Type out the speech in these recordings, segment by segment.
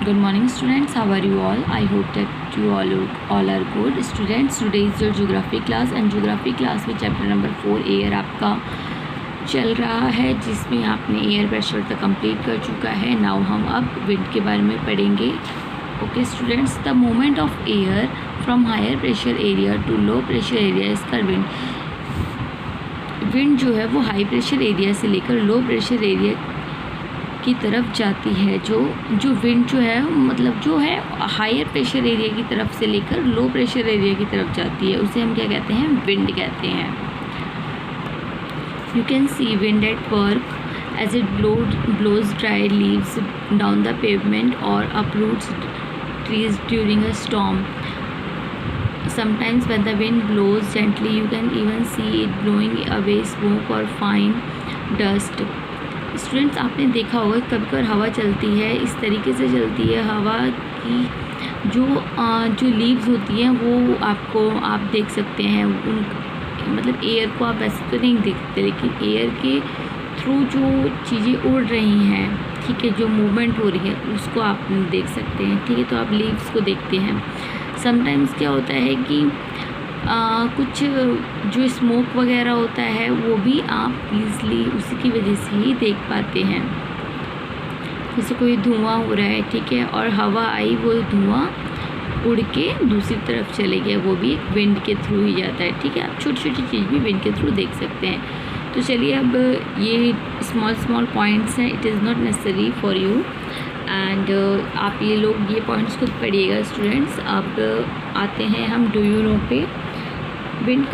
Good morning students, how are you all? I hope that you all are good. Students, today is your geography class and geography class में chapter number 4 air आपका चल रहा है, जिसमें आपने air pressure तक complete कर चुका है. नाउ हम अब विंड के बारे में पढ़ेंगे. Okay students, the movement of air from higher pressure area to low pressure area is called wind. Wind जो है वो हाई प्रेशर एरिया से लेकर लो प्रेशर एरिया की तरफ जाती है. जो विंड जो है मतलब जो है हायर प्रेशर एरिया की तरफ से लेकर लो प्रेशर एरिया की तरफ जाती है, उसे हम क्या कहते हैं? विंड कहते हैं. You can see wind at work as it blows dry leaves down the pavement or uproots trees during a storm. Sometimes when the wind blows gently you can even see it blowing away smoke or fine dust. Students, आपने देखा होगा कभी कभी हवा चलती है, इस तरीके से चलती है हवा की जो लीव्स होती हैं वो आप देख सकते हैं. उन मतलब एयर को आप वैसे तो नहीं देखते, लेकिन एयर के थ्रू जो चीज़ें उड़ रही हैं, ठीक है, जो मूवमेंट हो रही है उसको आप देख सकते हैं. ठीक है, तो आप लीव्स को देखते हैं. समटाइम्स क्या होता है कि कुछ जो स्मोक वगैरह होता है वो भी आप ईज़िली उसी की वजह से ही देख पाते हैं. जैसे कोई धुआं हो रहा है, ठीक है, और हवा आई, वो धुआं उड़ के दूसरी तरफ चले गया, वो भी एक विंड के थ्रू ही जाता है. ठीक है, आप छोटी छोटी चीज़ भी विंड के थ्रू देख सकते हैं. तो चलिए, अब ये स्मॉल पॉइंट्स हैं, it is not necessary for you and आप ये पॉइंट्स खुद पढ़िएगा स्टूडेंट्स. अब आते हैं हम डू यू नो पे. Wind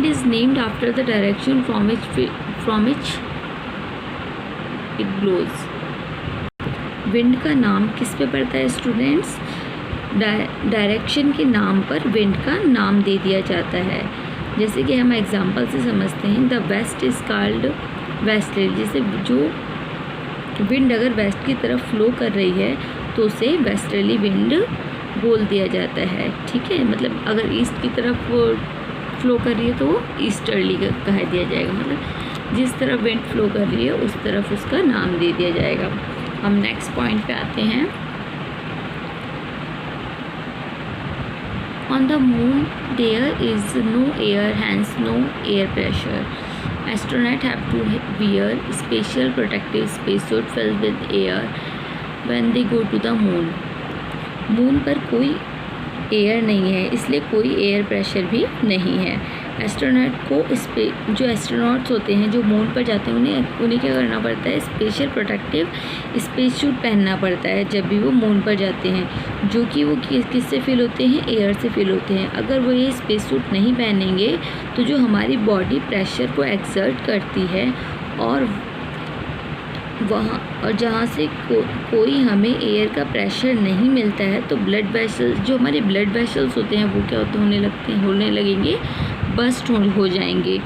is named after the direction from which it blows. Wind का नाम किस पे पड़ता है स्टूडेंट्स? डायरेक्शन के नाम पर विंड का नाम दे दिया जाता है. जैसे कि हम एग्जांपल से समझते हैं, the west is called westerly. जैसे जो विंड अगर वेस्ट की तरफ फ्लो कर रही है तो उसे वेस्टर्ली विंड बोल दिया जाता है. ठीक है, मतलब अगर ईस्ट की तरफ फ्लो कर रही है तो वो ईस्टर्ली कह दिया जाएगा. मतलब जिस तरफ विंड फ्लो कर रही है उस तरफ उसका नाम दे दिया जाएगा. हम नेक्स्ट पॉइंट पे आते हैं. On the moon there is no air, hence no air pressure. Astronauts have to wear special protective spacesuit filled with air when they go to the moon. Moon पर कोई एयर नहीं है, इसलिए कोई air pressure भी नहीं है. Astronaut को जो एस्ट्रोनॉट्स होते हैं जो मून पर जाते हैं उन्हें क्या करना पड़ता है? स्पेशल प्रोटेक्टिव स्पेस सूट पहनना पड़ता है जब भी वो मून पर जाते हैं, जो कि वो किससे फिल होते हैं? एयर से फिल होते हैं. अगर वो ये स्पेस सूट नहीं पहनेंगे तो जो हमारी बॉडी प्रेशर को एक्सर्ट करती है और जहाँ से कोई हमें एयर का प्रेशर नहीं मिलता है तो ब्लड वेसल्स, जो हमारे ब्लड वेसल्स होते हैं वो क्या होने लगेंगे? बस्ट हो जाएंगे.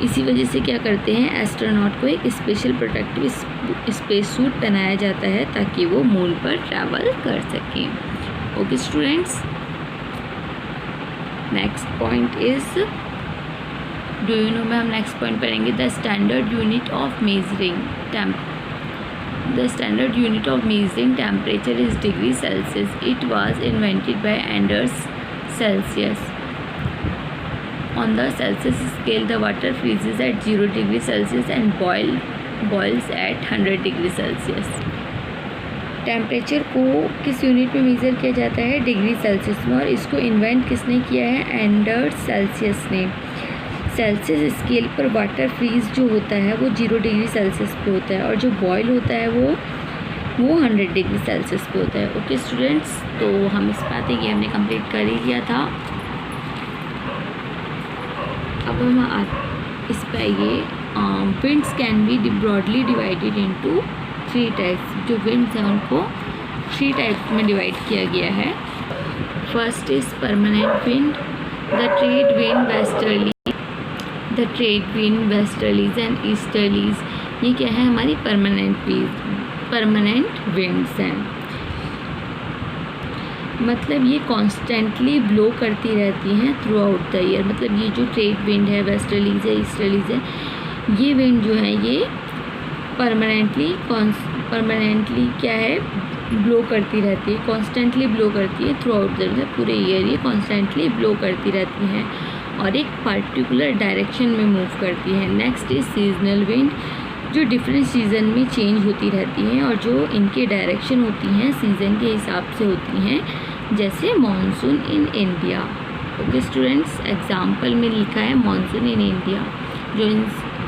इसी वजह से क्या करते हैं? एस्ट्रोनॉट को एक स्पेशल प्रोटेक्टिव स्पेस सूट पहनाया जाता है ताकि वो मून पर ट्रैवल कर सकें. Okay students, next point is do you no में हम नेक्स्ट पॉइंट पढ़ेंगे. The standard unit of measuring The standard unit of measuring temperature is degree Celsius. It was invented by Anders Celsius. On the Celsius scale, the water freezes at 0 degree Celsius and boils at 100 degree Celsius. Temperature को किस unit में measure किया जाता है? Degree Celsius में. और इसको invent किसने किया है? एंडर्स सेल्सियस ने. सेल्सियस स्केल पर वाटर फ्रीज जो होता है वो 0 डिग्री सेल्सियस पे होता है और जो बॉयल होता है वो 100 डिग्री सेल्सियस पे होता है. ओके स्टूडेंट्स, तो हम इस बात ये हमने कंप्लीट कर ही लिया था. अब हम इस पर आइए. Winds can be broadly divided into 3 types. जो विंड्स हैं उनको 3 टाइप्स में डिवाइड किया गया है. First is permanent wind, the trade wind, westerlies and easterlies. ये क्या है? हमारी परमानेंट विंड्स हैं. मतलब ये कॉन्स्टेंटली ब्लो करती रहती हैं थ्रू आउट द ईयर. मतलब ये जो ट्रेड विंड है, वेस्टर्लीज है, ईस्टर्लीज है, ये विंड जो है ये परमानेंटली परमानेंटली क्या है, ब्लो करती रहती है, कॉन्स्टेंटली ब्लो करती है थ्रू आउट द पूरे ईयर, ये कॉन्स्टेंटली ब्लो करती रहती हैं और एक पर्टिकुलर डायरेक्शन में मूव करती है। नेक्स्ट इज सीजनल विंड, जो डिफरेंट सीज़न में चेंज होती रहती हैं और जो इनके डायरेक्शन होती हैं सीज़न के हिसाब से होती हैं, जैसे monsoon in India. Okay students, example में लिखा है मानसून इन इंडिया,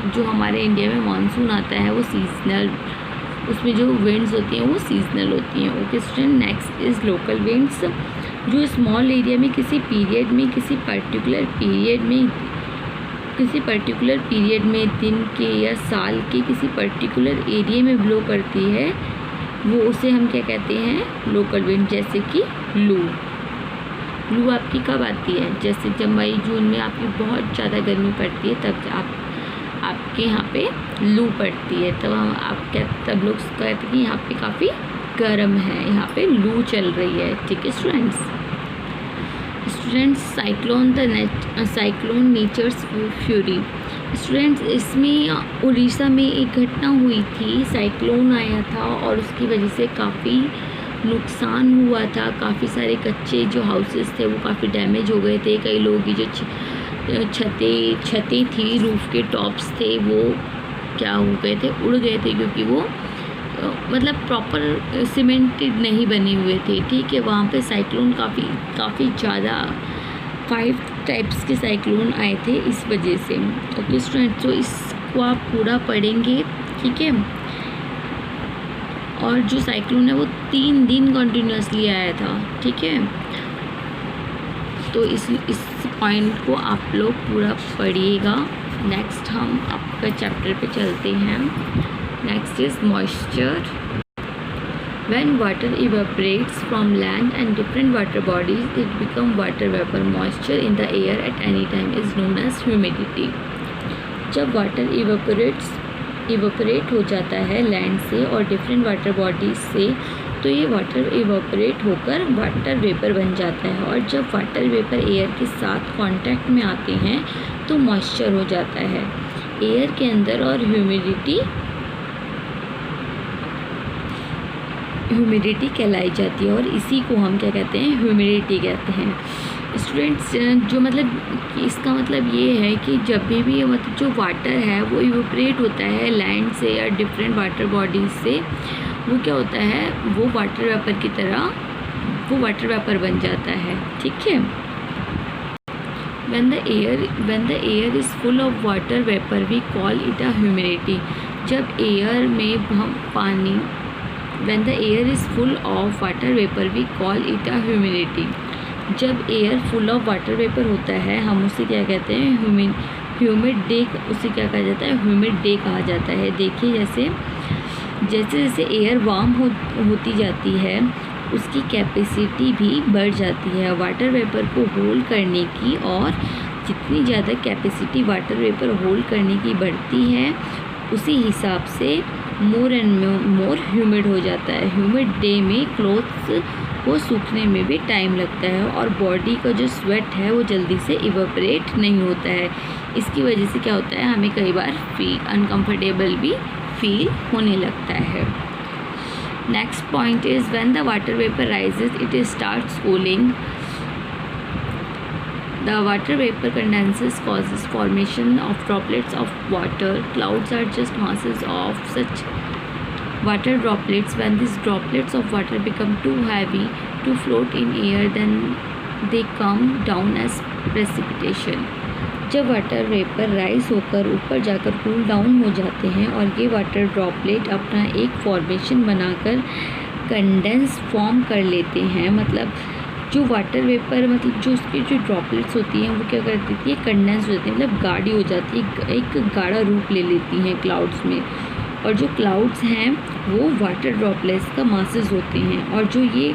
जो हमारे इंडिया में मानसून आता है वो सीजनल, उसमें जो विंड्स होती हैं वो सीजनल होती हैं। Okay student, next is local winds, जो स्मॉल एरिया में किसी पर्टिकुलर पीरियड में दिन के या साल के किसी पर्टिकुलर एरिया में ब्लो करती है, वो उसे हम क्या कहते हैं, लोकल विंड। जैसे कि लू आपकी कब आती है, जैसे जब मई जून में आपकी बहुत ज़्यादा गर्मी पड़ती है तब आपके यहाँ पे लू पड़ती है, तब लोग कहते हैं कि यहाँ पे काफ़ी गर्म है, यहाँ पे लू चल रही है। ठीक है students, cyclone nature's fury. Students, इसमें उड़ीसा में एक घटना हुई थी, साइक्लोन आया था और उसकी वजह से काफ़ी नुकसान हुआ था, काफ़ी सारे कच्चे जो हाउसेस थे वो काफ़ी डैमेज हो गए थे, कई लोगों की जो छतें थी, रूफ़ के टॉप्स थे, वो क्या हो गए थे, उड़ गए थे, क्योंकि वो मतलब प्रॉपर सीमेंटेड नहीं बने हुए थे। ठीक है, वहाँ पे साइक्लोन काफ़ी ज़्यादा 5 टाइप्स के साइक्लोन आए थे इस वजह से। ओके स्टूडेंट्स, तो इसको आप पूरा पढ़ेंगे। ठीक है, और जो साइक्लोन है वो 3 दिन कंटिन्यूसली आया था। ठीक है, तो इस पॉइंट को आप लोग पूरा पढ़िएगा। नेक्स्ट हम आपका चैप्टर पे चलते हैं। Next is moisture. When water evaporates from land and different water bodies, it becomes water vapor. Moisture in the air at any time is known as humidity. जब वाटर इवेपोरेट हो जाता है land से और different water bodies से, तो ये water evaporate होकर वाटर वेपर बन जाता है, और जब वाटर वेपर एयर के साथ कांटेक्ट में आते हैं तो मॉइस्चर हो जाता है एयर के अंदर, और ह्यूमिडिटी कहलाई जाती है, और इसी को हम क्या कहते हैं, ह्यूमिडिटी कहते हैं। स्टूडेंट्स, जो मतलब इसका मतलब ये है कि जब भी मतलब जो वाटर है वो इवेपोरेट होता है लैंड से या डिफरेंट वाटर बॉडीज से, वो क्या होता है, वो वाटर वेपर की तरह वो वाटर वेपर बन जाता है। ठीक है, when the air is full of water vapor we call it a humidity। जब एयर में हम पानी when the air is full of water vapor we call it a humidity। जब air full of water vapour होता है हम उसे क्या कहते हैं, ह्यूमिड डे, उसे क्या कहा जाता है, ह्यूमिड डे कहा जाता है। देखिए जैसे एयर वार्म होती जाती है उसकी कैपेसिटी भी बढ़ जाती है वाटर वेपर को होल्ड करने की, और जितनी ज़्यादा कैपेसिटी वाटर वेपर होल्ड करने की बढ़ती है उसी हिसाब से मोर एंड मोर ह्यूमिड हो जाता है। ह्यूमिड डे में क्लोथ्स को सूखने में भी टाइम लगता है और बॉडी का जो स्वेट है वो जल्दी से इवेपोरेट नहीं होता है। इसकी वजह से क्या होता है, हमें कई बार अनकम्फर्टेबल भी फील होने लगता है। Next point is when the water vapour rises it starts cooling. The water vapor condenses causes formation of droplets of water. Clouds are just masses of such water droplets. When these droplets of water become too heavy to float in air, then they come down as precipitation. जब water vapour rise होकर ऊपर जाकर cool down हो जाते हैं और ये water droplet अपना एक फॉर्मेशन बनाकर कंडेंस फॉर्म कर लेते हैं, मतलब जो वाटर वेपर मतलब जो उसकी जो ड्रॉपलेट्स होती हैं वो क्या कर देती है, कंडेंस हो जाती है, मतलब गाढ़ी हो जाती है, एक गाढ़ा रूप ले लेती हैं क्लाउड्स में। और जो क्लाउड्स हैं वो वाटर ड्रॉपलेट्स का मासेस होते हैं, और जो ये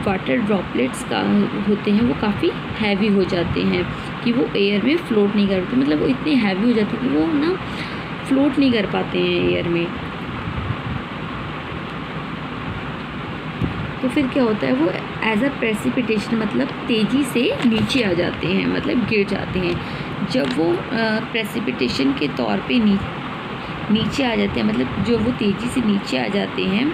वाटर ड्रॉपलेट्स का होते हैं वो काफ़ी हैवी हो जाते हैं कि वो एयर में फ्लोट नहीं करते, मतलब वो इतने हैवी हो जाते हैं कि वो ना फ्लोट नहीं कर पाते हैं एयर में। तो फिर क्या होता है, वो एज अ प्रेसिपिटेशन मतलब तेज़ी से नीचे आ जाते हैं, मतलब गिर जाते हैं। जब वो प्रेसिपिटेशन के तौर पे नीचे आ जाते हैं, मतलब जो वो तेज़ी से नीचे आ जाते हैं,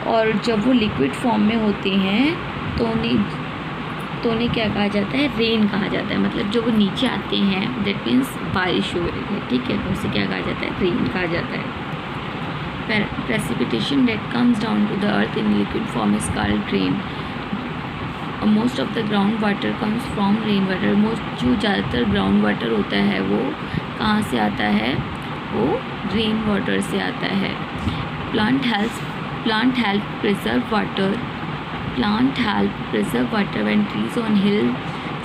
और जब वो लिक्विड फॉर्म में होते हैं तो उन्हें क्या कहा जाता है, रेन कहा जाता है। मतलब जो वो नीचे आते हैं दैट मीन्स बारिश हो रही है, ठीक है, तो उसे क्या कहा जाता है, रेन कहा जाता है। Precipitation that comes down to the earth in liquid form is called rain. Most of the ground water comes from rain water. जो ज़्यादातर ग्राउंड वाटर होता है वो कहाँ से आता है, वो रेन वाटर से आता है। Plant help preserve water. Plant help preserve water when trees on hill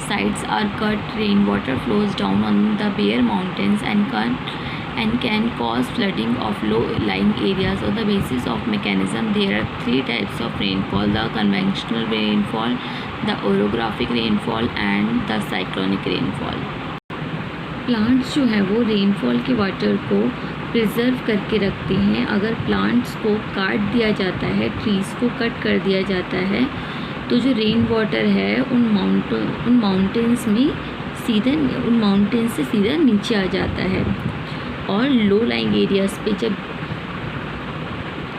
sides are cut. Rainwater flows down on the bare mountains and can cause flooding of low-lying areas. On the basis of mechanism, there are 3 types of rainfall: the conventional rainfall, the orographic rainfall and the cyclonic rainfall. Plants जो है वो rainfall के water को preserve करके रखते हैं। अगर plants को काट दिया जाता है, ट्रीज़ को कट कर दिया जाता है, तो जो रेन वाटर है उन माउंटेन्स से सीधा नीचे आ जाता है। और लो लाइंग एरियाज़ पे जब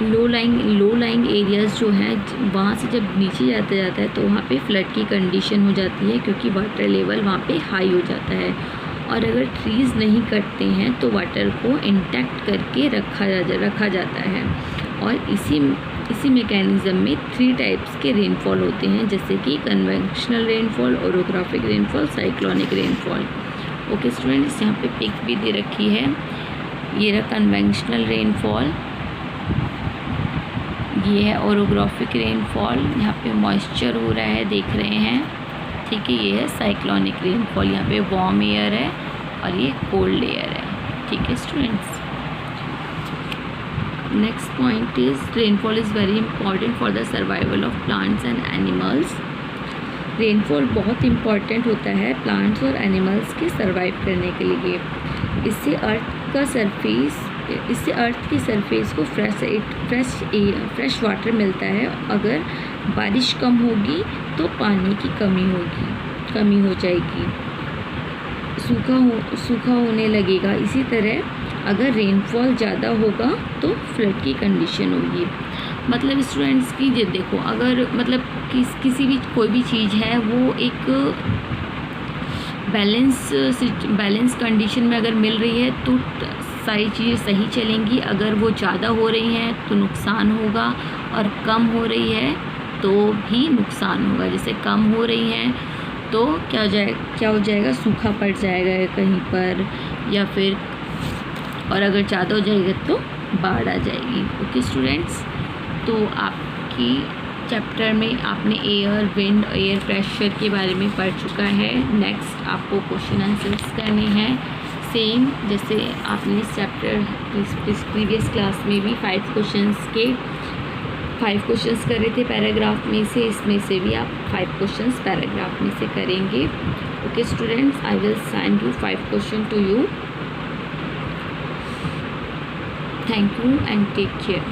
लो लाइंग एरियाज़ जो हैं वहाँ से जब नीचे जाता है तो वहाँ पे फ्लड की कंडीशन हो जाती है, क्योंकि वाटर लेवल वहाँ पे हाई हो जाता है। और अगर ट्रीज़ नहीं कटते हैं तो वाटर को इंटैक्ट करके रखा जाता है। और इसी मैकेनिज़्म में 3 टाइप्स के रेनफॉल होते हैं, जैसे कि conventional rainfall, orographic rainfall, cyclonic rainfall. Okay students, यहाँ पे पिक भी दे रखी है, ये रहा कन्वेंशनल रेनफॉल, ये है ओरोग्राफिक रेनफॉल, यहाँ पे मॉइस्चर हो रहा है देख रहे हैं, ठीक है। ये है साइक्लोनिक रेनफॉल, यहाँ पे वार्म एयर है और ये कोल्ड एयर है, ठीक है students. Next point is rainfall is very important for the survival of plants and animals. Rainfall बहुत इम्पॉर्टेंट होता है प्लांट्स और एनिमल्स के सर्वाइव करने के लिए। इससे अर्थ की सरफेस को फ्रेश वाटर मिलता है। अगर बारिश कम होगी तो पानी की कमी हो जाएगी, सूखा होने लगेगा। इसी तरह अगर रेनफॉल ज़्यादा होगा तो फ्लड की कंडीशन होगी। मतलब स्टूडेंट्स की ये देखो, अगर मतलब किसी भी कोई भी चीज़ है वो एक बैलेंस कंडीशन में अगर मिल रही है तो सारी चीज़ें सही चलेंगी। अगर वो ज़्यादा हो रही हैं तो नुकसान होगा, और कम हो रही है तो भी नुकसान होगा। जैसे कम हो रही हैं तो क्या हो जाएगा, सूखा पड़ जाएगा कहीं पर, या फिर और अगर ज़्यादा हो जाएगा तो बाढ़ आ जाएगी। ओके स्टूडेंट्स, तो आपकी चैप्टर में आपने एयर, विंड, एयर प्रेशर के बारे में पढ़ चुका है। नेक्स्ट आपको क्वेश्चन आंसर्स करने हैं, सेम जैसे आपने इस चैप्टर प्रीवियस क्लास में भी 5 क्वेश्चंस करे थे पैराग्राफ में से, इसमें से भी आप 5 क्वेश्चंस पैराग्राफ में से करेंगे। Okay students, I will send you 5 question to you. Thank you and take care.